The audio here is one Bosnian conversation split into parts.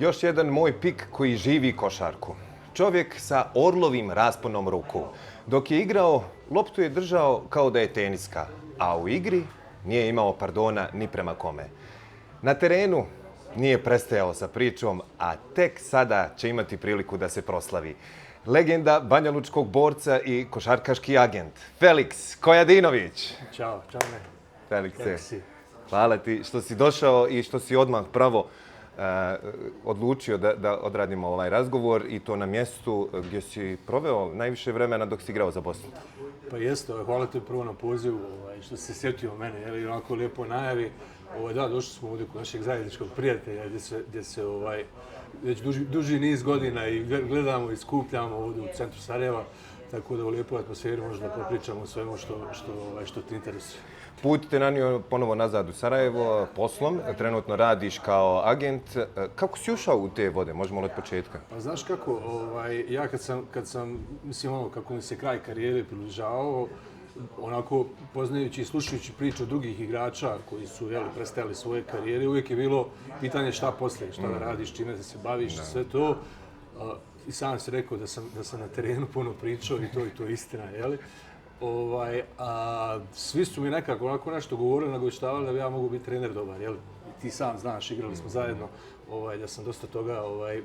Još jedan moj pik koji živi košarku. Čovjek sa orlovim rasponom ruku. Dok je igrao, loptu je držao kao da je teniska, a u igri nije imao pardona ni prema kome. Na terenu nije prestajao sa pričom, a tek sada će imati priliku da se proslavi. Legenda banjalučkog borca i košarkaški agent, Feliks Kojadinović. Ćao, me. Felikse, hvala ti što si došao i što si odmah pravo odlučio da odradimo ovaj razgovor i to na mjestu gdje si proveo najviše vremena dok si igrao za Bosnu. Pa jeste, hvala ti prvo na pozivu što si se sjetio mene, jer onako lijepo najavi. Da, došli smo ovdje kod našeg zajedničkog prijatelja gdje se već duži niz godina i gledamo i skupljamo ovdje u centru Sarajeva, tako da u lijepoj atmosferi možda popričamo o svemu što ti interesuje. Put te nanio ponovo nazad u Sarajevo poslom, trenutno radiš kao agent. Kako si ušao u te vode? Možemo li od početka? Pa znaš kako, ja kad sam, mislim kako mi se kraj karijere približavao, onako poznajući i slušajući priču od drugih igrača koji su prestajali svoje karijere, uvijek je bilo pitanje šta poslije, šta da radiš, čime se baviš, sve to. I sam si rekao da sam na terenu puno pričao i to je istina, jeli? Svi su mi nekako onako nešto govorili, nagovještavali da bi ja mogu biti trener dobar, jel? Ti sam znaš, igrali smo zajedno, da sam dosta toga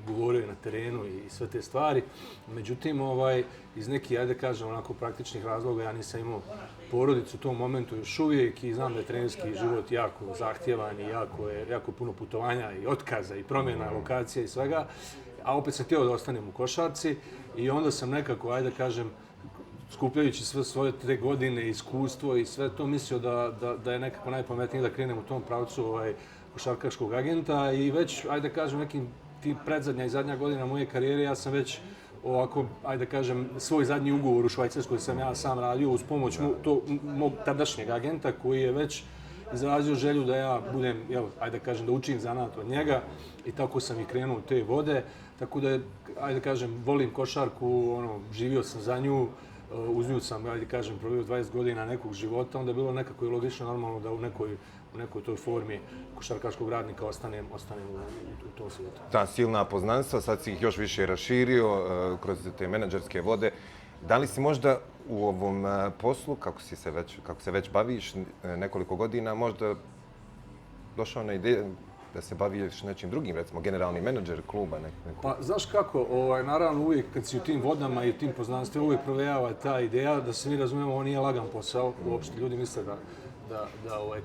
govorio na terenu i sve te stvari. Međutim, iz nekih, ajde kažem, onako praktičnih razloga ja nisam imao porodicu u tom momentu još uvijek i znam da je trenerski život jako zahtjevan i jako puno putovanja i otkaza i promjena, lokacija i svega. A opet sam htio da ostanem u košarci i onda sam nekako, ajde kažem, skupljajući sve svoje te godine, iskustvo i sve to, mislio da je nekako najpametnije da krenem u tom pravcu košarkaškog agenta i već, ajde kažem, nekim ti predzadnja i zadnja godina moje karijere, ja sam već ovako, ajde kažem, svoj zadnji ugovor u Švajcarskoj sam ja sam radio uz pomoć mog tadašnjeg agenta koji je već izrazio želju da ja budem, ajde kažem, da učim zanat od njega i tako sam i krenuo u te vode. Tako da, ajde kažem, volim košarku, živio sam za nju, uz nju sam, ajde kažem, provio 20 godina nekog života, onda je bilo nekako i logično normalno da u nekoj toj formi košarkaškog radnika ostanem u tom svijetu. Ta silna poznanstva, sad si ih još više raširio kroz te menadžerske vode. Da li si možda u ovom poslu, kako se već baviš nekoliko godina, možda došao na ideju da se baviš nečim drugim, recimo generalni menadžer kluba? Pa, znaš kako, naravno uvijek kad si u tim vodama i u tim poznanstvima uvijek provejava ta ideja da se mi razumijemo, ovo nije lagan posao. Uopšte ljudi misle da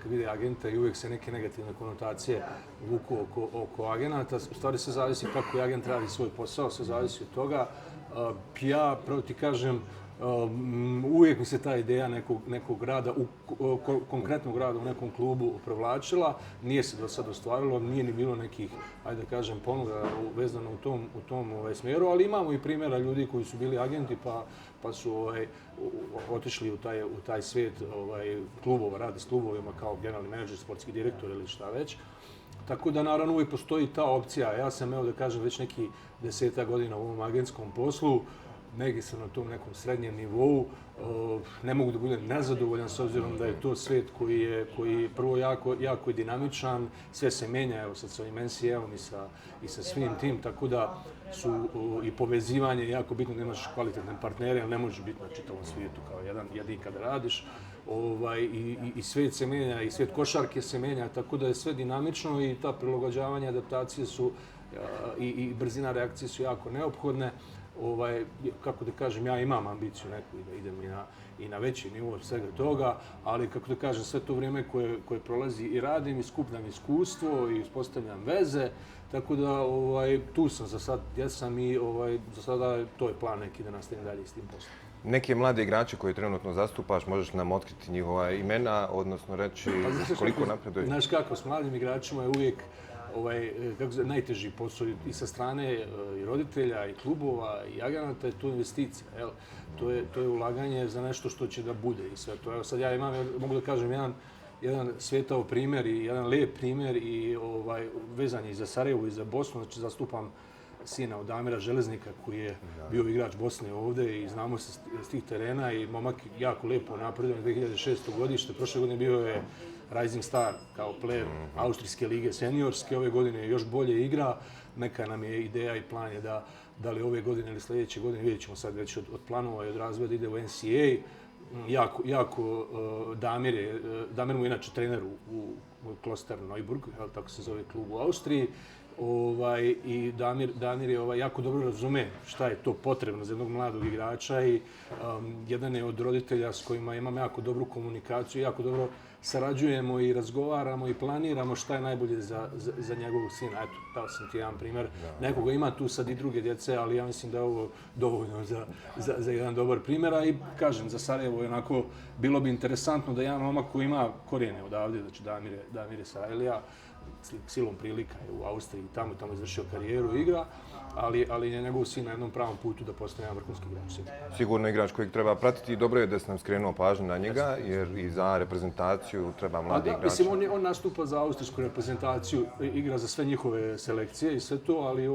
kad vide agenta i uvijek se neke negativne konotacije vuku oko agenata. U stvari se zavisi kako agent radi svoj posao, sve zavisi od toga. Ja, pravo ti kažem, uvijek mi se ta ideja nekog rada, konkretnog rada u nekom klubu provlačila. Nije se do sad ostvarilo, nije ni bilo nekih, ajde da kažem, ponuda vezano u tom smjeru, ali imamo i primjera ljudi koji su bili agenti pa su otišli u taj svijet klubova, rade s klubovima kao generalni menadžer, sportski direktor ili šta već. Tako da, naravno, uvijek postoji ta opcija. Ja sam, da kažem, već neki 10 godina u ovom agentskom poslu. Negdje sam na tom nekom srednjem nivou. Ne mogu da budem nezadovoljan s obzirom da je to svijet koji je prvo jako dinamičan. Sve se menja, evo sad sa ovim NCAA-om i sa svim tim, tako da su i povezivanje jako bitno da imaš kvalitetne partnere, ali ne možeš biti na čitavom svijetu kao jedin kada radiš. I svijet se menja, i svijet košarke se menja, tako da je sve dinamično i ta prilagođavanja, adaptacije su i brzina reakcije su jako neophodne. Kako da kažem, ja imam ambiciju neku i da idem i na veći nivo svega toga, ali kako da kažem, sve to vrijeme koje prolazi i radim i skupljam iskustvo i uspostavljam veze, tako da tu sam za sad, jesam i za sada to je plan neki da nastavim dalje s tim poslom. Neke mlade igrače koje trenutno zastupaš, možeš nam otkriti njihova imena, odnosno reći koliko napreduje? Znaš kako, s mladim igračima je uvijek najteži posao i sa strane i roditelja, i klubova, i agenata je to investicija. To je ulaganje za nešto što će da bude i sve to. Evo sad ja imam, mogu da kažem, jedan svijetao primjer i jedan lijep primjer i vezan je i za Sarajevo i za Bosnu. Znači zastupam sina od Damira Železnika koji je bio igrač Bosne ovdje i znamo se s tih terena i momak jako lijepo napreduje 2006. godište. Prošle godine bio je Rising Star kao player Austrijske lige seniorske, ove godine još bolje igra. neka nam je ideja i plan je da li ove godine ili sljedeće godine, vidjet ćemo sad već od planova i od razvoja da ide u NCAA. Jako Damir mu je inače trener u Kloster Neuburg, tako se zove klub u Austriji. I Damir je jako dobro razume šta je to potrebno za jednog mladog igrača i jedan je od roditelja s kojima imam jako dobru komunikaciju, jako dobro sarađujemo i razgovaramo i planiramo šta je najbolje za njegovog sina. Eto, dao sam ti jedan primjer. Nekoga ima tu sad i druge djece, ali ja mislim da je ovo dovoljno za jedan dobar primjer. I kažem, za Sarajevo je onako, bilo bi interesantno da jedan momak koji ima korijene odavde, znači Damir je Sarajlija, silom prilika je u Austriji tamo izvršio karijeru i igra, ali je njegov sin na jednom pravom putu da postane jedan vrhunski igrač. Sigurno igrač kojeg treba pratiti i dobro je da se nam skrenuo pažnju na njega, jer i za reprezentaciju treba mladi igrač. Mislim, on nastupa za austrijsku reprezentaciju, igra za sve njihove selekcije i sve to, ali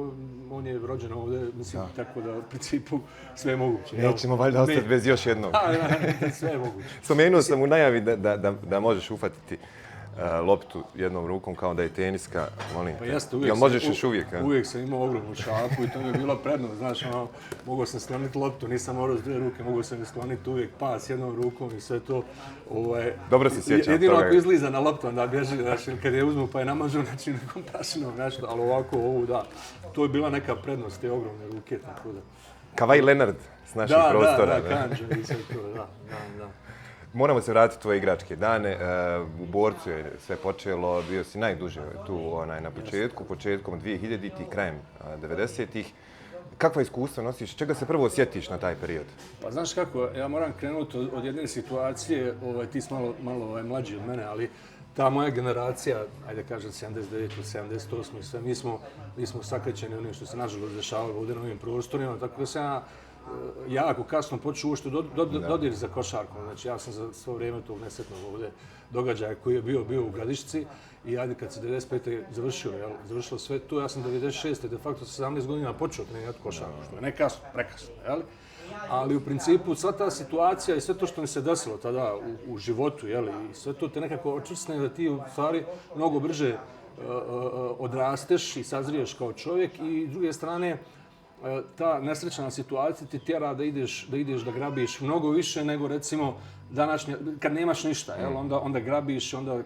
on je rođen ovdje, mislim, tako da u principu sve je moguće. Nećemo valjda ostati bez još jednog. Sve je moguće. Spomenuo sam u najavi da možeš ufatiti loptu jednom rukom kao da je teniska, molim te. Pa jeste, možeš još uvijek? Uvijek sam imao ogromnu šapu i to mi je bilo prednost. Znaš, mogao sam skloniti loptu, nisam morao s dvije ruke, mogao sam skloniti uvijek pas jednom rukom i sve to. Dobro se sjećam toga. Jedino ako izliza na loptu, onda bježi, znaš, kad je uzmu pa je namažu, znači nekom prašinom nešto, ali ovako ovu, da. To je bila neka prednost, te ogromne ruke, tako da. Kavaj Leonard s naših prostora. Da, Kanđe i sve to, da. Moramo se vratiti u tvoje igračke dane. U Borcu je sve počelo, bio si najduže tu na početku, početkom 2000-ih, krajem 90-ih. Kakva iskustva nosiš? Čega se prvo osjetiš na taj period? Pa znaš kako, ja moram krenuti od jedne situacije, ti si malo mlađi od mene, ali ta moja generacija, ajde kažem 79 ili 78 i sve, mi smo sakrećeni onim što se nažalost dešavalo ovdje na ovim prostorima, tako da sam ja jako kasno počeo uopšte dodir za košarkom. Znači, ja sam za svo vrijeme tog nesretnog ovdje događaja koji je bio u Gradišci i ajde kad se 95. završilo sve to, ja sam 96. de facto sa 17 godina počeo trenirati košarku, što je ne kasno, prekasno, jel? Ali u principu sva ta situacija i sve to što mi se desilo tada u životu, jel? I sve to te nekako očvrsne da ti u stvari mnogo brže odrasteš i sazriješ kao čovjek i s druge strane ta nesrećna situacija ti tjera da ideš da grabiš mnogo više nego recimo kad nemaš ništa, jel? Onda grabiš, onda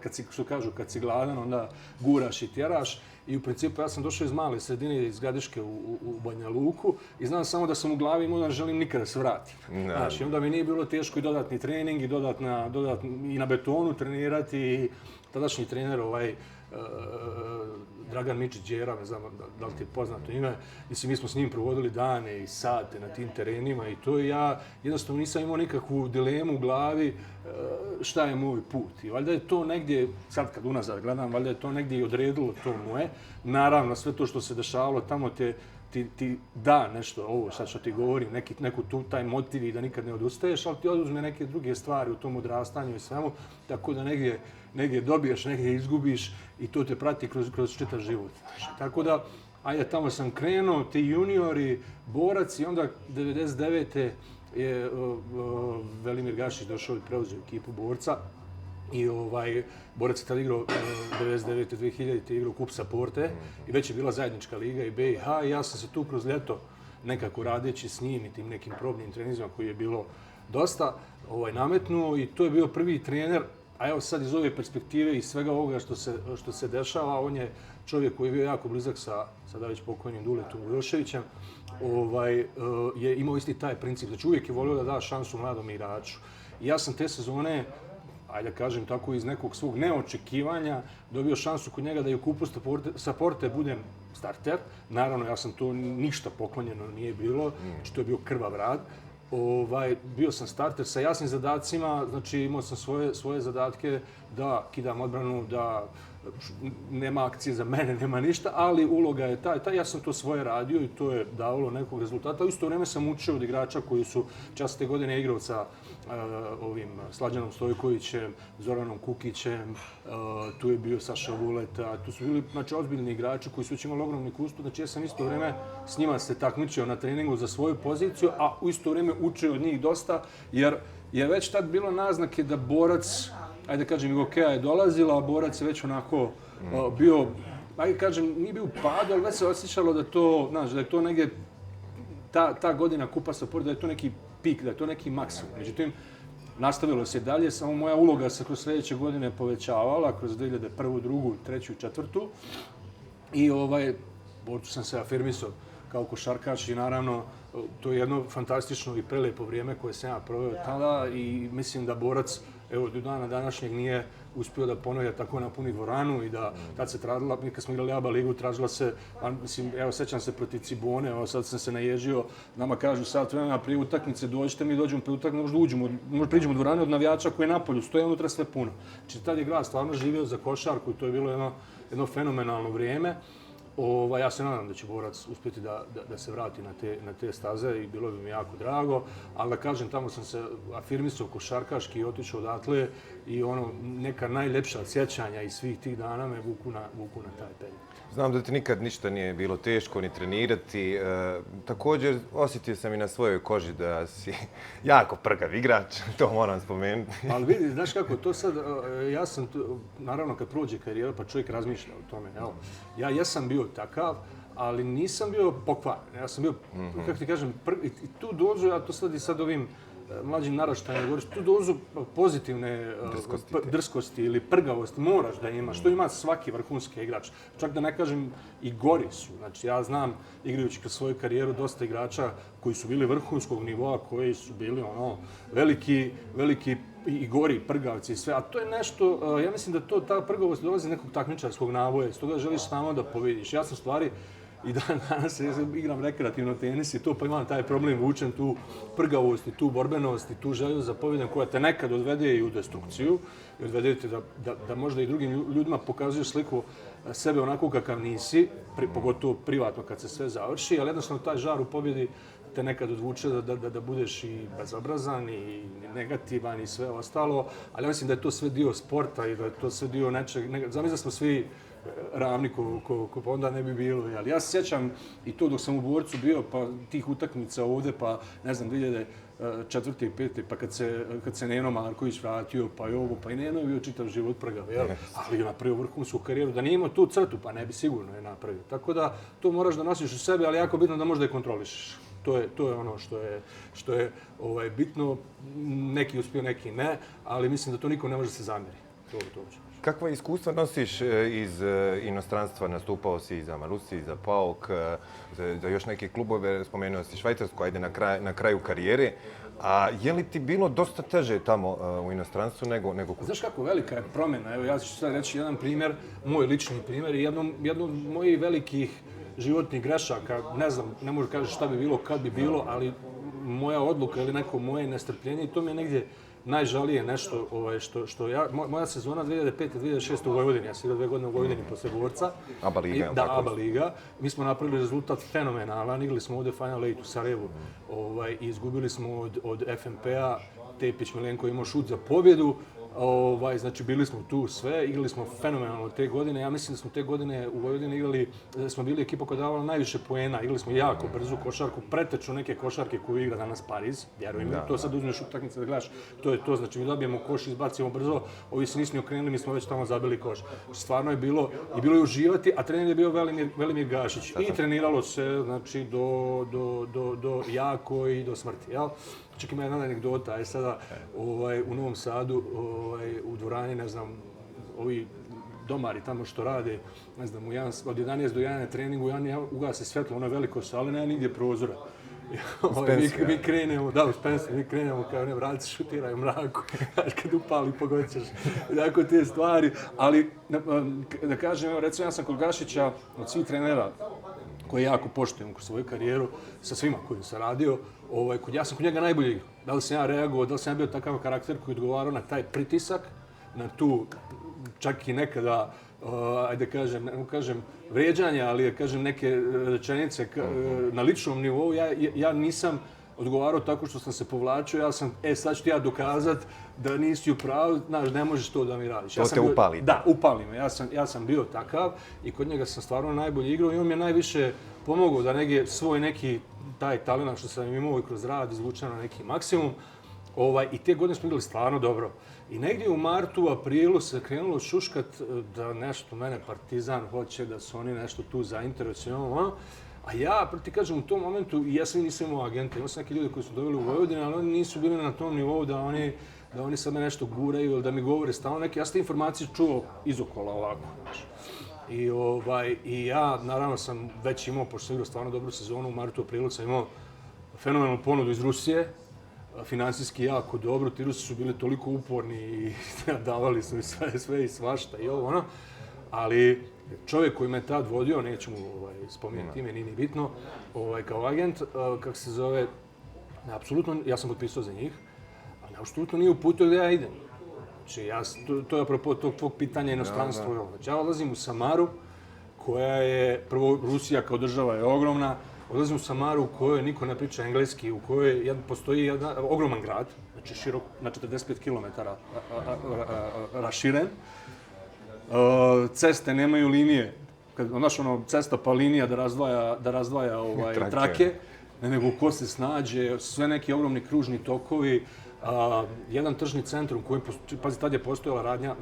kad si gladan, onda guraš i tjeraš. I u principu ja sam došao iz male sredine, iz Gradiške u Banja Luku i znam samo da sam u glavi imao da ne želim nikada se vratiti. Znači, onda mi nije bilo teško i dodatni trening i i na betonu trenirati i tadašnji trener Dragan Mičić-Đera, ne znam da li ti je poznato ime, mislim, mi smo s njim provodili dane i sate na tim terenima i to ja jednostavno nisam imao nikakvu dilemu u glavi šta je moj put. I valjda je to negdje, sad kad unazad gledam, valjda je to negdje i odredilo to moje. Naravno, sve to što se dešavalo tamo ti da nešto, ovo sad što ti govorim, taj motiv i da nikad ne odustaješ, ali ti oduzme neke druge stvari u tom odrastanju i svemu, tako da negdje dobiješ, negdje izgubiš i to te prati kroz čitav život. Tako da, ajde, tamo sam krenuo, ti juniori, Borac i onda 99. je Velimir Gašić došao i preuzeo ekipu Borca. I Borac je tada igrao 99. 2000. igrao kup sa Porte i već je bila zajednička liga i BiH i ja sam se tu kroz ljeto nekako radeći s njim i tim nekim probnim trenizima koji je bilo dosta nametnuo i to je bio prvi trener. A evo sad iz ove perspektive i svega ovoga što se dešava, on je čovjek koji je bio jako blizak sa sada već pokojnim Duletom Vujoševićem, je imao isti taj princip, znači uvijek je volio da da šansu mladom igraču. I ja sam te sezone, ajde kažem tako, iz nekog svog neočekivanja dobio šansu kod njega da i u kupu sa Porte budem starter. Naravno, ja sam to ništa poklonjeno nije bilo, znači to je bio krvav rad. Bio sam starter sa jasnim zadacima, znači imao sam svoje zadatke da kidam odbranu, da nema akcije za mene, nema ništa, ali uloga je ta. Ja sam to svoje radio i to je davalo nekog rezultata. U isto vrijeme sam učio od igrača koji su časte godine igrao sa Slađanom Stojkovićem, Zoranom Kukićem, tu je bio Saša Vuleta, tu su bili ozbiljni igrači koji su imali ogromni iskustvo. Znači ja sam isto vrijeme s njima se takmičio na treningu za svoju poziciju, a u isto vrijeme učio od njih dosta, jer je već tad bilo naznake da Borac, ajde kažem, i Gokeja je dolazila, a Borac je već onako bio ajde kažem, nije bio u padu, ali već se osjećalo da to, znaš, da je to negdje, ta godina Kupa Sport, da je to neki pik, da je to neki maksimum. Međutim, nastavilo se dalje, samo moja uloga se kroz sljedeće godine povećavala, kroz 2001., 2., 3., 4. I borcu sam se afirmisao kao košarkaš i naravno to je jedno fantastično i prelijepo vrijeme koje sam ja proveo tada i mislim da borac evo do dana današnjeg nije uspio da ponovi tako napuni dvoranu i da tad se tražila, kad smo igrali ABA ligu, tražila se, mislim, evo sećam se protiv Cibone, evo sad sam se naježio, nama kažu sat vremena prije utakmice, dođite mi, dođemo prije utakmice, možda uđemo, možda priđemo u dvoranu od navijača koji je napolju, stoje unutra sve puno. Znači tad je grad stvarno živio za košarku i to je bilo jedno fenomenalno vrijeme. Ja se nadam da će borac uspjeti da se vrati na te staze i bilo bi mi jako drago, ali da kažem, tamo sam se afirmisao košarkaški i otišao odatle i neka najljepša sjećanja iz svih tih dana me vuku na taj period. Znam da ti nikad ništa nije bilo teško ni trenirati. Također osjetio sam i na svojoj koži da si jako prgav igrač, to moram spomenuti. Ali vidi, znaš kako, to sad, ja sam, naravno kad prođe karijera pa čovjek razmišlja o tome. Evo, ja jesam bio takav, ali nisam bio pokvaren. Ja sam bio, kako ti kažem, i tu dođu, ja to sad ovim mlađim naraštajima govoriš, tu dozu pozitivne drskosti ili prgavosti moraš da imaš. To ima svaki vrhunski igrač. Čak da ne kažem i gori su. Znači ja znam, igrajući kroz svoju karijeru, dosta igrača koji su bili vrhunskog nivoa, koji su bili veliki i gori prgavci i sve. A to je nešto, ja mislim da ta prgavost dolazi iz nekog takmičarskog navoja. S toga želiš samo da pobediš. Ja sam stvari i danas igram rekreativno tenis i to pa imam taj problem, vučem tu prgavost i tu borbenost i tu želju za pobjedom koja te nekad odvede i u destrukciju i odvede te da možda i drugim ljudima pokazuješ sliku sebe onako kakav nisi, pogotovo privatno kad se sve završi, ali jednostavno taj žar u pobjedi te nekad odvuče da budeš i bezobrazan i negativan i sve ostalo, ali ja mislim da je to sve dio sporta i da je to sve dio nečeg, zamisli da smo svi ravni ko onda ne bi bilo. Ali ja se sjećam i to dok sam u Borcu bio, pa tih utakmica ovdje, pa ne znam, 2004. i 2005. pa kad se Neno Marković vratio, pa i ovo, pa i Neno je bio čitav život prgav, jel? Ali je napravio vrhunsku karijeru, da nije imao tu crtu, pa ne bi sigurno je napravio. Tako da to moraš da nosiš u sebi, ali jako bitno da možda je kontrolišeš. To je ono što je bitno, neki uspio, neki ne, ali mislim da to niko ne može se zamjeri. Kakva iskustva nosiš iz inostranstva? Nastupao si i za Marusi, i za PAOK, za još neke klubove, spomenuo si Švajcarsku, ajde na kraju karijere. A je li ti bilo dosta teže tamo u inostranstvu nego kući? Znaš kako, velika je promjena. Evo, ja ću sad reći jedan primjer, moj lični primjer i jedno od mojih velikih životnih grešaka. Ne znam, ne možu kažeš šta bi bilo, kad bi bilo, ali moja odluka ili neko moje nestrpljenje i to mi je negdje najžalije nešto što ja... Moja sezona 2005-2006 u Vojvodini, ja sam igrao 2 godine u Vojvodini posle Borca. ABA liga, da, ABA liga. Mi smo napravili rezultat fenomenalan, igrali smo ovdje Final 8 u Sarajevu i izgubili smo od FNP-a, Tepić Milenko imao šut za pobjedu. Znači bili smo tu sve, igrali smo fenomenalno te godine. Ja mislim da smo te godine u Vojvodini igrali, da smo bili ekipa koja davala najviše poena. Igrali smo jako brzu košarku, pretečno neke košarke koju igra danas Pariz. Vjerujem, to sad uzmeš utakmice da gledaš, to je to. Znači mi dobijemo koš, izbacimo brzo, ovi se nisu ni okrenuli, mi smo već tamo zabili koš. Stvarno je bilo, i bilo je uživati, a trener je bio Velimir Gašić. I treniralo se, znači, do jako i do smrti, jel? Čak ima jedna anegdota, je sada u Novom Sadu, u dvorani, ne znam, ovi domari tamo što rade, ne znam, od 11 do 1 na treningu, ugase svjetlo, ono je veliko sale, nema nigdje prozora. Mi krenemo, da, u Spencer, mi krenemo kao ne, vrati šutiraju mraku, kad upali pogodit ćeš, tako te stvari. Ali, da kažem, evo, recimo, ja sam kod Gašića, od svih trenera, koji jako poštujem kroz svoju karijeru, sa svima kojim sam radio, ja sam kod njega najbolji igrao. Da li sam ja reagovao, da li sam ja bio takav karakter koji odgovarao na taj pritisak, na tu čak i nekada, ajde kažem, vrijeđanja, ali kažem neke rečenice na ličnom nivou, ja nisam odgovarao tako što sam se povlačio, ja sam, sad ću ti ja dokazat da nisi u pravu, znaš, ne možeš to da mi radiš. To te upali. Da, upali me. Ja sam bio takav i kod njega sam stvarno najbolje igrao i on mi je najviše pomogao da svoj neki taj talent što sam imao i kroz rad izvučen na neki maksimum. I te godine smo igrali stvarno dobro. I negdje u martu, aprilu se krenulo šuškat da nešto mene Partizan hoće, da su oni nešto tu zainteresovani. A ja, ti kažem, u tom momentu, ja sam nisam imao agenta. Imao sam neki ljudi koji su doveli u Vojvodinu, ali oni nisu bili na tom nivou da oni sad me nešto guraju ili da mi govore stalno neke. Ja sam te informacije čuo izokola ovako. I ja, naravno, sam već imao, pošto sam igrao stvarno dobru sezonu, u martu, aprilu sam imao fenomenalnu ponudu iz Rusije, finansijski jako dobro, ti Rusi su bili toliko uporni i davali su mi sve i svašta i ovo, ono. Ali čovjek koji me tad vodio, neću mu spomenuti ime, nije ni bitno, kao agent, kako se zove, apsolutno, ja sam potpisao za njih, ali apsolutno nije uputio da ja idem. Znači, to je apropo tog tvog pitanja inostranstva. Znači, ja odlazim u Samaru, koja je, prvo, Rusija kao država je ogromna, odlazim u Samaru u kojoj niko ne priča engleski, u kojoj postoji jedan ogroman grad, znači širok na 45 km raširen. Ceste nemaju linije, znaš cesta pa linija da razdvaja trake, nego ko se snađe, sve neki ogromni kružni tokovi, jedan tržni centrum koji, pazi, tad je postojala radnja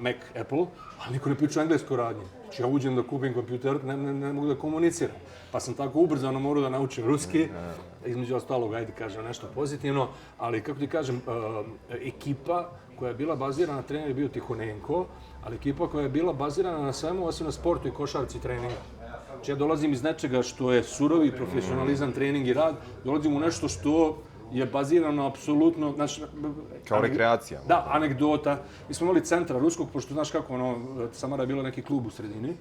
Mac Apple, ali niko ne priča o engleskoj radnji. Znači ja uđem da kupim kompjuter, ne mogu da komuniciram. Pa sam tako ubrzano morao da naučim ruski, između ostalog, ajde kažem nešto pozitivno, ali kako ti kažem, ekipa koja je bila bazirana na trener je bio Tihonenko, ali ekipa koja je bila bazirana na svemu, osim na sportu i košarci i treningu. Znači ja dolazim iz nečega što je surovi profesionalizam, trening i rad, dolazim u nešto što je bazirano apsolutno, znači... Kao rekreacija. Da, anegdota. Mi smo imali centra ruskog, pošto znaš kako, Samara je bila neki klub u sredini.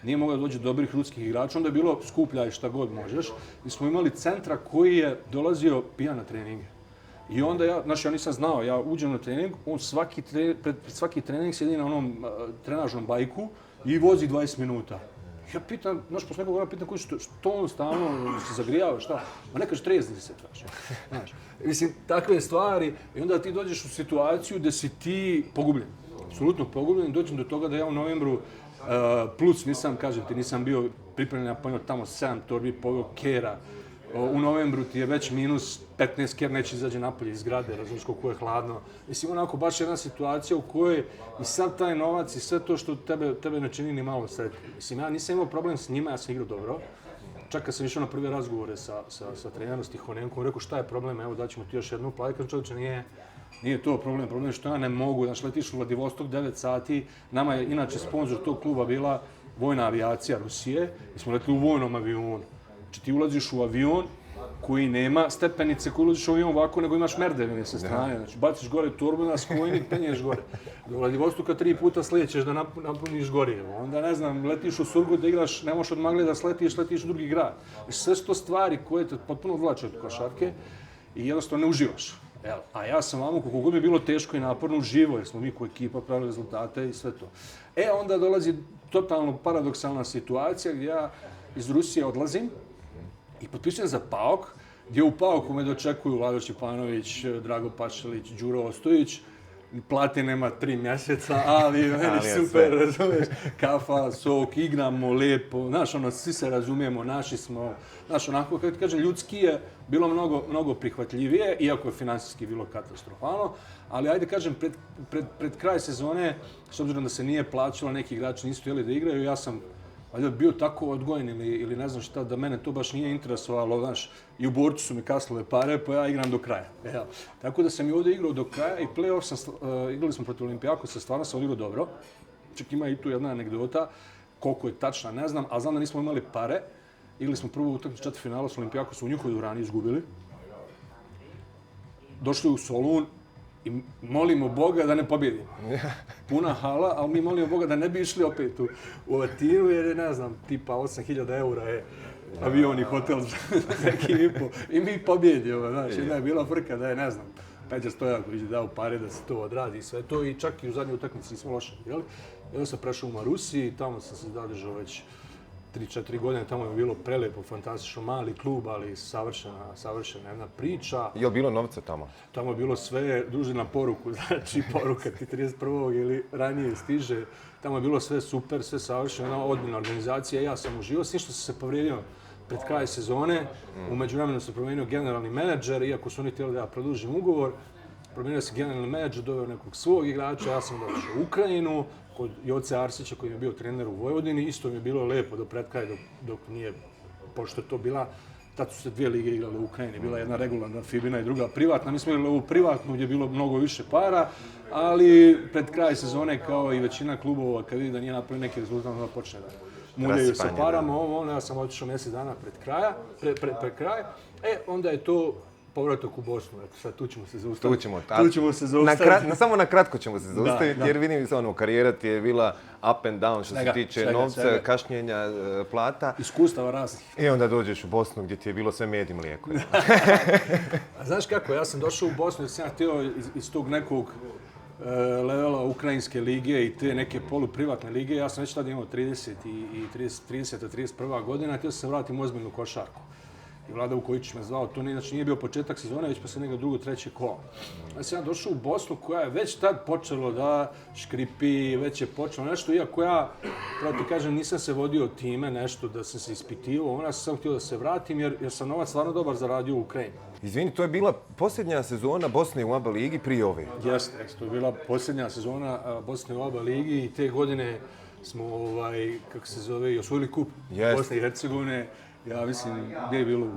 Nije mogao da dođe dobrih ruskih igrača, onda je bilo skupljaj šta god možeš. Mi smo imali centra koji je dolazio pijan na treninge. I onda ja nisam znao, ja uđem na trening, on pred svaki trening sjedi na onom trenažnom bajku i vozi 20 minuta. Ja pitam, posle nekog vremena pitam što on stalno se zagrijava, šta? Ma ne kaže, trezni se, kaže. Mislim, takve stvari. I onda ti dođeš u situaciju da si ti pogubljen. Apsolutno pogubljen. Dođem do toga da ja u novembru plus nisam bio pripremljen na pojmo tamo 7 torbi poveo kera. U novembru ti je već minus 15 ker neće izađe napolje iz zgrade, razumiješ koliko je hladno. Mislim, onako baš jedna situacija u kojoj i sad taj novac i sve to što tebe ne čini ni malo sretno. Mislim, ja nisam imao problem s njima, ja sam igrao dobro. Čak kad sam išao na prve razgovore sa trenerom Tihonenkom, rekao šta je problem, evo daćemo ti još jednu plavu, čovječe nije to problem, problem je što ja ne mogu, znači letiš u Vladivostok 9 sati, nama je inače sponsor tog kluba bila vojna avijacija Rusije, mi smo letili u vojnom avionu. Znači ti ulaziš u avion koji nema stepenice, koji ulaziš u avion ovako, nego imaš merdevine sa strane. Znači baciš gore turbina, skojnik, penješ gore. Do Vladivostoka 3 puta slećeš da napuniš gorijevo. Onda, ne znam, letiš u Surgut da igraš, ne možeš od Magle da letiš u drugi grad. Sve su to stvari koje te potpuno odvlače od košarke i jednostavno ne uživaš. A ja sam vamo, koliko god mi je bilo teško i naporno, uživo, jer smo mi ko ekipa pravili rezultate i sve to. Onda dolazi totalno paradoksalna situacija gdje ja iz Rusije odlazim i potpisujem za PAOK, gdje u PAOK-u me dočekuju Vlado Šćepanović, Drago Pašalić, Đuro Ostojić. Plate nema 3 mjeseca, ali meni super, razumiješ, kafa, sok, igramo lijepo, znaš, svi se razumijemo, naši smo, znaš, onako, kako ti kažem, ljudski je bilo mnogo prihvatljivije, iako je finansijski bilo katastrofalno, ali ajde kažem, pred kraj sezone, s obzirom da se nije plaćalo, neki igrači nisu htjeli da igraju, ja sam bio tako odgojen ili ne znam šta, da mene to baš nije interesovalo, znaš, i u Borcu su mi kasnile pare, pa ja igram do kraja. Tako da sam i ovdje igrao do kraja i play-off igrali smo protiv Olimpijakosa, stvarno sam odigrao dobro. Čak ima i tu jedna anegdota, koliko je tačna, ne znam, ali znam da nismo imali pare. Igrali smo prvu utakmicu četvrtfinala s Olimpijakosom u njihovoj dvorani, izgubili. Došli u Solun i molimo Boga da ne pobjedimo. Puna hala, ali mi molimo Boga da ne bi išli opet u Atinu, jer je, ne znam, tipa 8.000 eura je avion i hotel za neki i po. I mi pobjedimo, znaš, jedna je bila frka da je, ne znam, Peđa Stojaković je dao pare da se to odradi i sve to, i čak i u zadnjoj utakmici nismo loše, jel? I onda sam prešao u Marusiji, tamo sam se zadržao već 3-4 godine, tamo je bilo prelijepo, fantastično, mali klub, ali savršena jedna priča. Je li bilo novca tamo? Tamo je bilo sve, druži na poruku, znači poruka ti 31. ili ranije stiže. Tamo je bilo sve super, sve savršeno, jedna ozbiljna organizacija. Ja sam uživao, s tim što sam se povrijedio pred kraj sezone. U međuvremenu se promijenio generalni menadžer, iako su oni htjeli da ja produžim ugovor. Promijenio se generalni menadžer, doveo nekog svog igrača, ja sam došao u Ukrajinu, kod Joce Arsića koji je bio trener u Vojvodini. Isto mi je bilo lepo do pred kraja dok nije, pošto je to bila, tad su se 2 lige igrale u Ukrajini, bila jedna regularna Fibina i druga privatna. Mi smo igrali ovu privatnu gdje je bilo mnogo više para, ali pred kraj sezone, kao i većina klubova, kad vidi da nije napravio neki rezultat, onda počne da muljaju sa parama. Ja sam otišao mjesec dana pred kraj. Onda je to povratak u Bosnu. Eto, sad tu ćemo se zaustaviti. Tu ćemo se zaustaviti. Samo na kratko ćemo se zaustaviti, jer vidim se karijera ti je bila up and down što se tiče novca, kašnjenja, plata. Iskustava raznih. I onda dođeš u Bosnu gdje ti je bilo sve med i mlijeko. A znaš kako, ja sam došao u Bosnu jer sam ja htio iz tog nekog levela Ukrajinske lige i te neke poluprivatne lige. Ja sam već tada imao 30-31 godina, htio sam se vratiti u ozbiljnu košarku. I Vlada Vukojičić me zvao, to nije bio početak sezone, već posle nego drugo, treće kolo. Ja sam došao u Bosnu koja je već tad počelo da škripi, već je počelo nešto, iako ja, pravo ti kažem, nisam se vodio time nešto da sam se ispitivao, ja sam htio da se vratim jer sam novac stvarno dobar zaradio u Ukrajini. Izvini, to je bila posljednja sezona Bosne u ABA ligi prije ove. Jeste, to je bila posljednja sezona Bosne u ABA ligi i te godine smo, kako se zove, osvojili kup Bosne i Hercegovine. Ja mislim, gdje je bilo?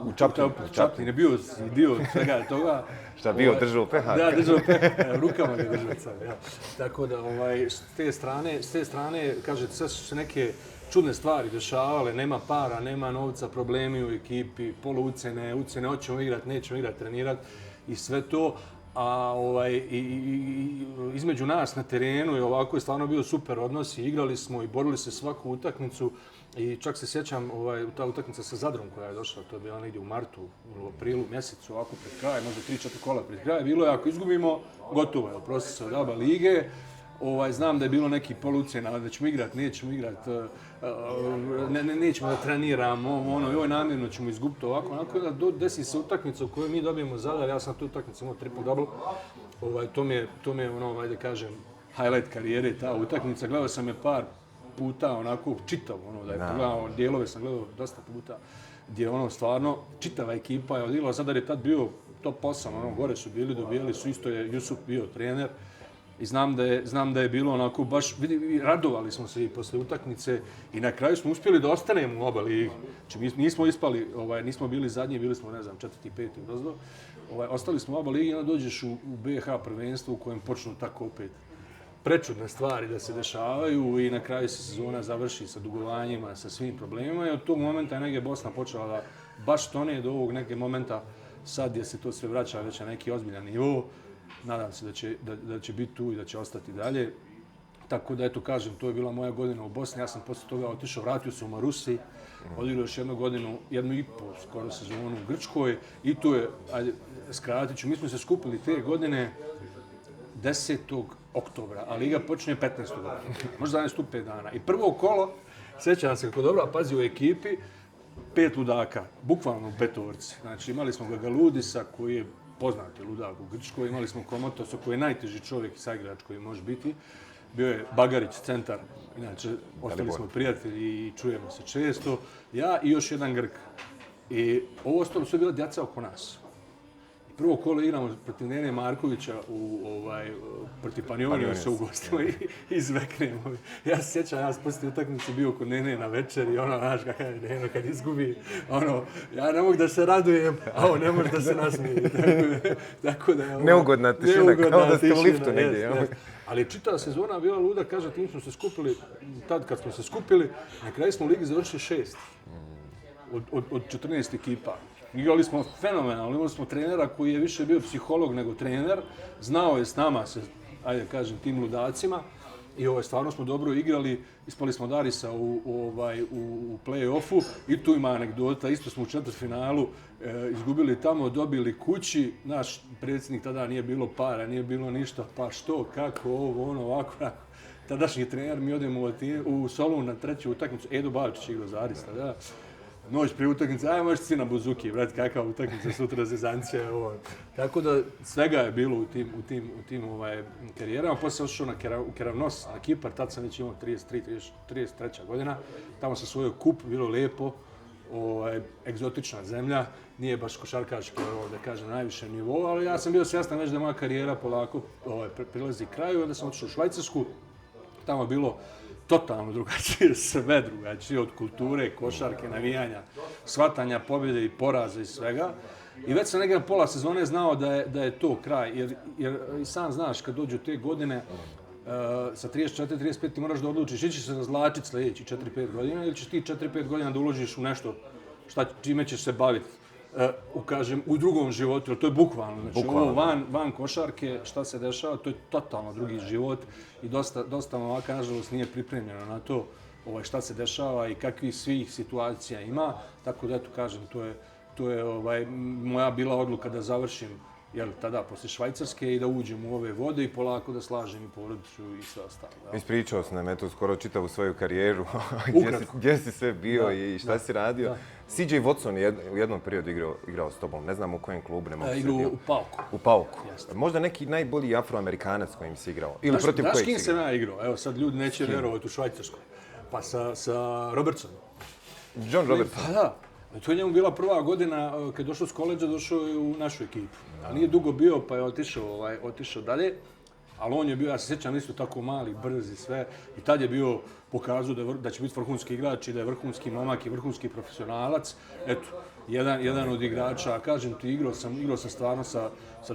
U Čapljini. Čapljini je bio dio svega toga. Šta bio, držao pehar? Da, držao pehar, rukama ga držao sad. Ja. Tako da, s te strane, kažete, sve su se neke čudne stvari dešavale, nema para, nema novca, problemi u ekipi, poluucene, hoćemo igrati, nećemo igrati, trenirati i sve to. A između nas na terenu je ovako je stvarno bio super odnos i igrali smo i borili se svaku utakmicu. I čak se sjećam, ta utakmica sa Zadrom koja je došla, to je bila negdje u martu, u aprilu mjesecu, ovako pred kraj, možda 3-4 kola pred kraj. Bilo je, ako izgubimo, gotovo je, oprosti se od ABA lige. Znam da je bilo neki polucena, da ćemo igrati, nećemo igrati, nećemo da treniramo, joj namjerno ćemo izgubiti ovako, onako da desi se utakmica u kojoj mi dobijemo Zadar, ja sam tu utakmicu imao triple-double, to mi je da kažem, highlight karijere, ta utakmica, gledao sam je par puta onako čitav, da je pogledao, dijelove sam gledao dosta puta, gdje stvarno čitava ekipa je odigrala. Zadar je tad bio top 8, gore su bili, dobijali su, isto je Jusuf bio trener i znam da je bilo onako baš, radovali smo se i posle utakmice i na kraju smo uspjeli da ostanemo u ABA ligi. Znači nismo ispali, nismo bili zadnji, bili smo, ne znam, 4. i 5. odozdo. Ostali smo u ABA ligi i onda dođeš u BiH prvenstvo u kojem počnu tako opet prečudne stvari da se dešavaju i na kraju se sezona završi sa dugovanjima, sa svim problemima i od tog momenta je negdje Bosna počela da baš tone do ovog neke momenta sad gdje se to sve vraća već na neki ozbiljan nivo. Nadam se da će biti tu i da će ostati dalje. Tako da, eto kažem, to je bila moja godina u Bosni. Ja sam poslije toga otišao, vratio se u Marusi, odigrao još jednu godinu, 1,5 skoro sezonu u Grčkoj i tu je, ajde, skratit ću, mi smo se skupili te godine 10. oktobra, a liga počinje 15. oktobra, možda 5 dana. I prvo kolo, sjećam se kako dobro, a pazi u ekipi, 5 ludaka, bukvalno u petorci. Znači imali smo Gagaludisa koji je poznati ludak u Grčkoj, imali smo Komotosa koji je najteži čovjek i saigrač koji može biti. Bio je Bagarić, centar, inače ostali smo prijatelji i čujemo se često. Ja i još jedan Grk. I ovo ostalo sve bila djeca oko nas. Prvo kolo igramo protiv Nene Markovića protiv Panionija se ugostimo i izveknemo. Ja se sjećam, ja sam poslije utakmice bio kod Nene na večer i znaš kakav je Neno kad izgubi, ja ne mogu da se radujem, a on ne može da se nasmije. Tako da je neugodna tišina, kao da ste u liftu negdje. Ali čitava sezona bila luda, kaže, tim smo se skupili, tad kad smo se skupili, na kraju smo u ligi završili 6 od 14 ekipa. Igrali smo fenomenalno, imali smo trenera koji je više bio psiholog nego trener, znao je s nama, ajde kažem, tim ludacima i stvarno smo dobro igrali, ispali smo Darisa u play-offu i tu ima anegdota, isto smo u četvrtfinalu izgubili tamo, dobili kući, naš predsjednik tada nije bilo para, nije bilo ništa, pa što, kako, ovako. Tadašnji trener, mi odemo u Solun na 3. utakmicu, Edo Bačić igrao za Arista, da. Noć prije utakmice, aj možeš si na Buzuki, brate, kakva utakmica, sutra zezancija. Tako da svega je bilo u tim karijerama. Poslije sam otišao u Keravnos, na Kipar, tad sam već imao 33. godina. Tamo sam svojio kup, bilo lijepo. egzotična zemlja, nije baš košarkaški, da kažem, na najvišem nivou, ali ja sam bio svjestan već da moja karijera polako prilazi kraju, onda sam otišao u Švajcarsku, tamo je bilo totalno drugačije, sve drugačije, od kulture, košarke, navijanja, shvatanja pobjede i poraza i svega. I već sam negdje na pola sezone znao da je to kraj, jer i sam znaš kad dođu te godine, sa 34-35 ti moraš da odlučiš, ili ćeš se razlačiti sljedeći 4-5 godina ili ćeš ti 4-5 godina da uložiš u nešto čime ćeš se baviti u drugom životu, jer to je bukvalno. Znači, ovo van košarke, šta se dešava, to je totalno drugi život i dosta momaka, nažalost, nije pripremljeno na to šta se dešava i kakvih svih situacija ima. Tako da, eto, kažem, to je moja bila odluka da završim tada posle Švajcarske i da uđem u ove vode i polako da slažem i porodicu i sve ostalo. Ispričao si nam, eto, skoro čitavu svoju karijeru, gdje si sve bio i šta si radio. CJ Watson je u jednom periodu igrao s tobom, ne znam u kojem klubu, ne mogu se bio. Igrao u Pauku. U Pauku. Možda neki najbolji afroamerikanac s kojim si igrao. Ili protiv kojeg si igrao? Znaš kim sam ja igrao? Evo sad ljudi neće vjerovati u Švajcarskoj. Pa sa Robertsonom. John Robertson. Pa da. To je njemu bila prva godina, kad je došao s koledža, došao je u našu ekipu. Ali nije dugo bio, pa je otišao dalje. Ali on je bio, ja se sjećam, isto tako mali, brz i sve. I tad je bio pokazao da će biti vrhunski igrač i da je vrhunski momak i vrhunski profesionalac. Eto, jedan od igrača, kažem ti, igrao sam stvarno sa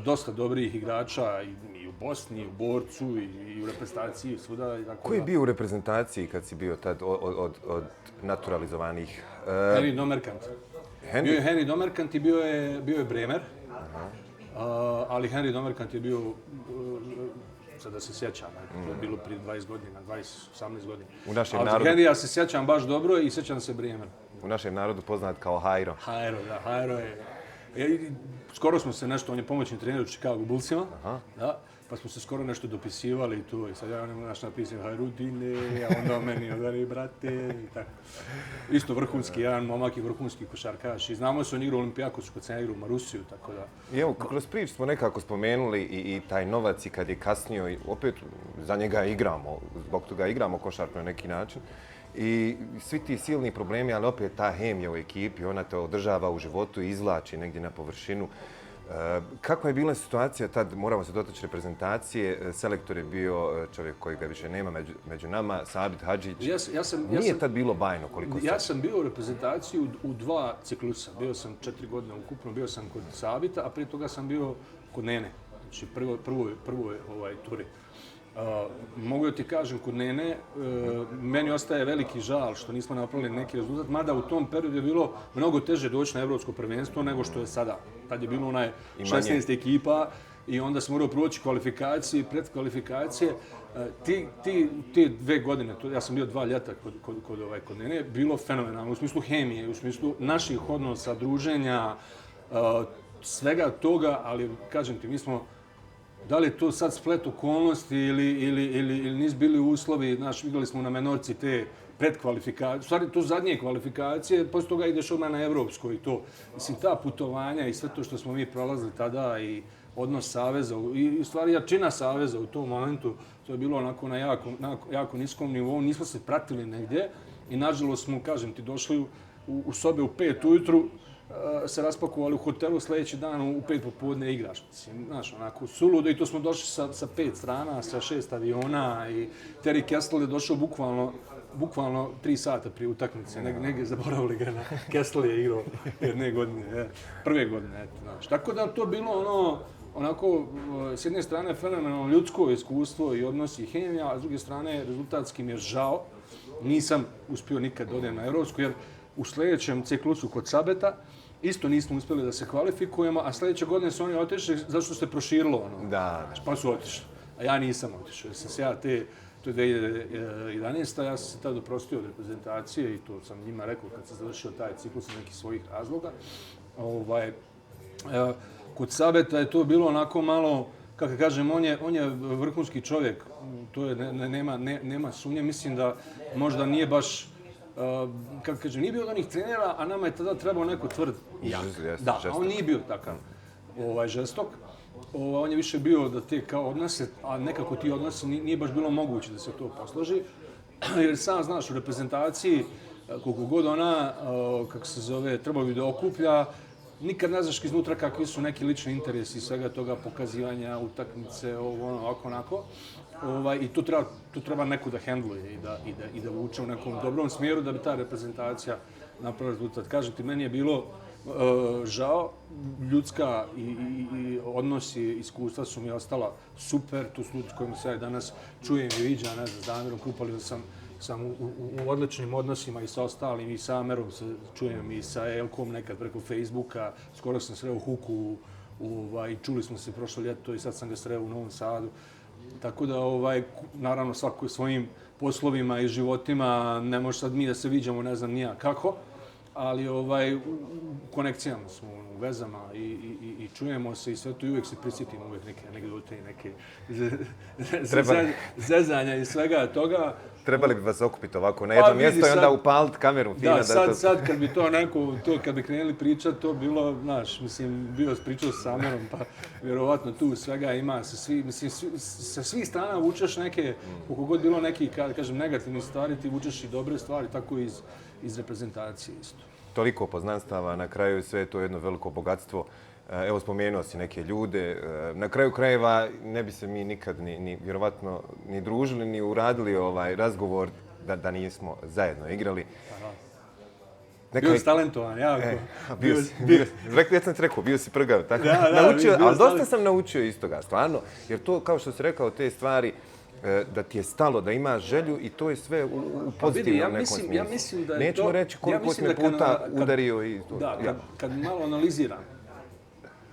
dosta dobrih igrača i u Bosni, i u Borcu, i u reprezentaciji, i svuda. Ko je bio u reprezentaciji kad si bio tad od naturalizovanih? Henry Domerkant. Bio je Henry Domerkant i bio je Bremer. Ali Henry Domerkant je bio, sad da se sjećam, to je bilo prije 20 godina, 18 godina. Ali Henrya se sjećam baš dobro i sjećam se Bremer. U našem narodu poznat kao Hajro. Hajro je. Skoro smo se nešto, on je pomoćni trener u Chicago Bullsima, pa smo se skoro nešto dopisivali tu i sad ja napisam Hajrudine, a onda meni odari brate i tako. Isto vrhunski, jedan momak i vrhunski košarkaš i znamo se on igrao u Olimpijakosu kad sam igrao u Marusiju, tako da... I evo, kroz priču smo nekako spomenuli i taj novac i kad je kasnio i opet za njega igramo, zbog toga igramo košarku na neki način. I svi ti silni problemi, ali opet ta hemija u ekipi, ona te održava u životu i izvlači negdje na površinu. Kakva je bila situacija tad, moramo se dotaći reprezentacije, selektor je bio čovjek kojega više nema među nama, Sabit Hadžić. Nije tad bilo bajno koliko se... Ja sam bio u reprezentaciji u 2 ciklusa. Bio sam 4 godine ukupno, bio sam kod Sabita, a prije toga sam bio kod Nene, znači prvoj turi. Mogu da ti kažem, kod Nene, meni ostaje veliki žal što nismo napravili neki rezultat, mada u tom periodu je bilo mnogo teže doći na evropsko prvenstvo nego što je sada. Tad je bilo 16 ekipa i onda smo morali proći kvalifikacije i predkvalifikacije. Te 2 godine, ja sam bio 2 ljeta kod Nene, bilo fenomenalno u smislu hemije, u smislu naših odnosa, druženja, svega toga, ali kažem ti, mi smo da li je to sad splet okolnosti ili nisu bili uslovi, znaš, igrali smo na menorci te predkvalifikacije, u stvari to zadnje kvalifikacije, poslije toga ideš odmah na evropsko i to. Mislim, ta putovanja i sve to što smo mi prolazili tada i odnos saveza i u stvari jačina saveza u tom momentu, to je bilo onako na jako niskom nivou, nismo se pratili negdje i nažalost smo, kažem ti, došli u sobe u 5 ujutru, se raspakovali u hotelu, sljedeći dan u 5 popodne igraš. Znaš, onako suludo i to smo došli sa 5 strana, sa 6 aviona i Terry Kessel je došao bukvalno 3 sata prije utakmice. Negdje zaboravili ga na Kessel je igrao prve godine. Eto, znaš. Tako da to bilo onako, s jedne strane fenomenalno ljudsko iskustvo i odnosi i hemija, a s druge strane rezultatski mi je žao. Nisam uspio nikad da odem na Evropsku, jer u sljedećem ciklusu kod Sabeta isto nismo uspjeli da se kvalifikujemo, a sljedeće godine su oni otišli zato što se proširilo. Da. Pa su otišli. A ja nisam otišao. To je 2011. Ja sam se tada oprostio od reprezentacije i to sam njima rekao kad se završio taj ciklus iz nekih svojih razloga. Kod Sabeta je to bilo onako malo, kako kažem, on je vrhunski čovjek. To je, nema sumnje. Mislim da možda nije baš, kako kažem, nije bio od onih trenera, a nama je tada trebao neko tvrd jak. Da, a on nije bio takav žestok. On je više bio da te kao odnose, a nekako ti odnosi nije baš bilo moguće da se to posloži. Jer sam znaš, u reprezentaciji koliko god ona, kako se zove, treba bi da okuplja, nikad ne znaš iznutra kakvi su neki lični interesi i svega toga pokazivanja, utakmice, ovako, onako. I tu treba neko da hendluje i da vuče u nekom dobrom smjeru da bi ta reprezentacija napravila rezultat. Kažem ti, meni je bilo žao, ljudska i odnosi, iskustva su mi ostala super, tu su ljudi s kojima se ja danas čujem i viđam, ne znam, s Damirom Krupalinom sam u odličnim odnosima i sa ostalim, i sa Amerom se čujem, i sa Elkom nekad preko Facebooka, skoro sam sreo Huku, i čuli smo se prošlo ljeto i sad sam ga sreo u Novom Sadu. Tako da, naravno, svako svojim poslovima i životima, ne može sad mi da se viđamo, ne znam nija kako, ali u konekcijama smo, u vezama i čujemo se i sve to i uvijek se prisjetimo uvijek neke anegdote i neke zezanja i svega toga. Trebali bi vas okupiti ovako na jedno mjesto i onda upaliti kameru. Da, sad kad bi to kad bi krenuli pričati, to bilo, znaš, mislim, bio pričao sa Amerom, pa vjerovatno tu svega ima, sa svih strana vučeš neke, koliko god bilo neki, kažem, negativni stvari, ti vučeš i dobre stvari, tako i iz reprezentacije isto. Toliko poznanstava, na kraju sve je to jedno veliko bogatstvo. Evo, spomenuo si neke ljude. Na kraju krajeva ne bi se mi nikad vjerovatno ni družili, ni uradili razgovor da nismo zajedno igrali. Bio si talentovan, jako. Ja sam ti rekao, bio si prgav. Ali dosta sam naučio iz toga, stvarno. Jer to, kao što si rekao, te stvari, da ti je stalo, da imaš želju i to je sve u pozitivnom nekom smislu. Ja mislim da je nećemo reći koliko si me puta udario i to. Da, kad malo analiziram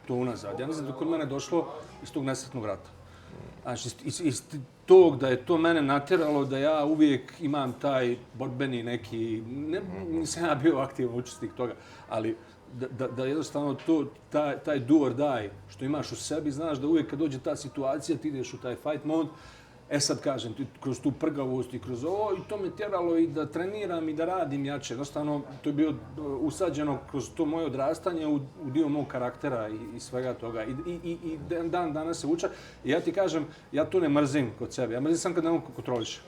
to unazad, ja mislim da kod mene došlo iz tog nesretnog rata. Znači, iz tog da je to mene natjeralo da ja uvijek imam taj borbeni neki, nisam ja bio aktivan učesnik toga, ali da jednostavno taj do or die što imaš u sebi, znaš da uvijek kad dođe ta situacija ti ideš u taj fight mode. Sad kažem, kroz tu prgavost i kroz ovo, i to me tjeralo i da treniram i da radim jače. Jednostavno, to je bilo usađeno kroz to moje odrastanje u dio mog karaktera i svega toga. I dan danas se uča. I ja ti kažem, ja to ne mrzim kod sebe. Ja mrzim sam kad ne mogu kontrolišem.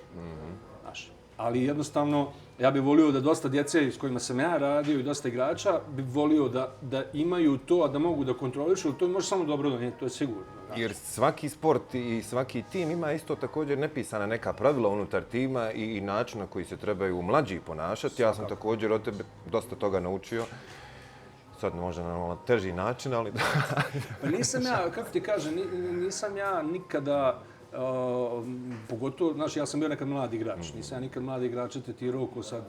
Ali jednostavno, ja bih volio da dosta djece s kojima sam ja radio i dosta igrača, bih volio da imaju to, a da mogu da kontrolišu, to može samo dobro donijeti, to je sigurno. Jer svaki sport i svaki tim ima isto također nepisana neka pravila unutar tima i način na koji se trebaju mlađi ponašati. Ja sam također od tebe dosta toga naučio. Sad možda na malo teži način, ali... Pa nisam ja, kako ti kažem, nisam ja nikada... pogotovo, znaš, ja sam bio nekad mladi igrač. Nisam ja nikad mladi igrač tretirao ko sad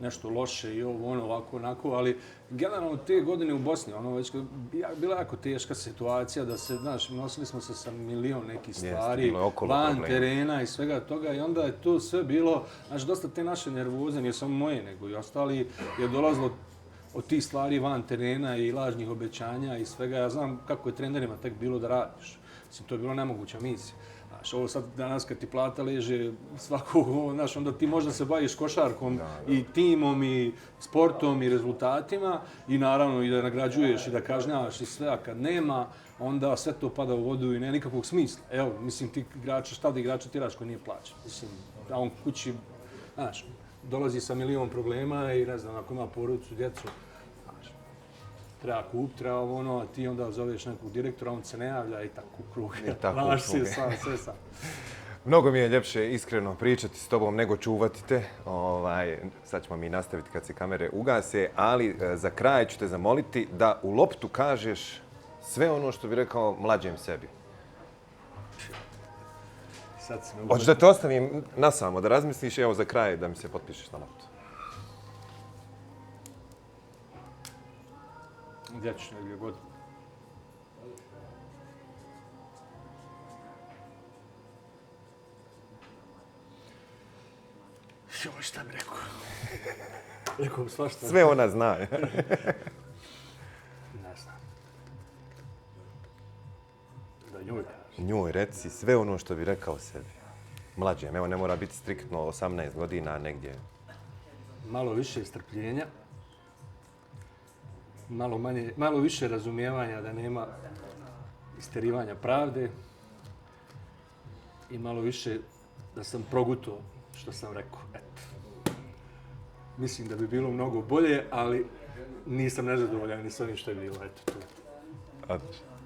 nešto loše i ovako, onako, ali generalno te godine u Bosni, već bila jako teška situacija da se, znaš, nosili smo se sa milion nekih stvari, van terena i svega toga i onda je to sve bilo, znaš, dosta te naše nervoze, nije samo moje, nego i ostali, je dolazilo od tih stvari van terena i lažnih obećanja i svega. Ja znam kako je trenerima tek bilo da radiš. Mislim, to je bilo nemoguća misija. Znaš, ovo sad danas kad ti plata leže svakog, znaš, onda ti možda se baviš košarkom i timom i sportom i rezultatima i naravno i da nagrađuješ i da kažnjavaš i sve, a kad nema, onda sve to pada u vodu i nema nikakvog smisla. Evo, mislim, ti igrača, šta da igrača tiraš koji nije plaćen? Mislim, a on kući, znaš, dolazi sa milion problema i ne znam, ako ima porodicu, djecu, znaš, treba kup, treba a ti onda zoveš nekog direktora, on se ne javlja i tako u krug. Znaš, sve sam. Mnogo mi je ljepše iskreno pričati s tobom nego čuvati te. Sad ćemo mi nastaviti kad se kamere ugase, ali za kraj ću te zamoliti da u loptu kažeš sve ono što bi rekao mlađem sebi. Hoćeš da te ostavim nasamo, da razmisliš, evo za kraj da mi se potpišeš na loptu. Gdje ćeš negdje god. Joj, šta bi rekao? Rekao bi svašta. Sve ona zna. Ne znam. Da njoj kažeš. Njoj reci sve ono što bi rekao sebi. Mlađem, evo ne mora biti striktno 18 godina negdje. Malo više strpljenja. Malo više razumijevanja da nema isterivanja pravde. I malo više da sam progutao što sam rekao. Eto. mislim da bi bilo mnogo bolje, ali nisam nezadovoljan ni sa ovim što je bilo. Eto, to. Odlično.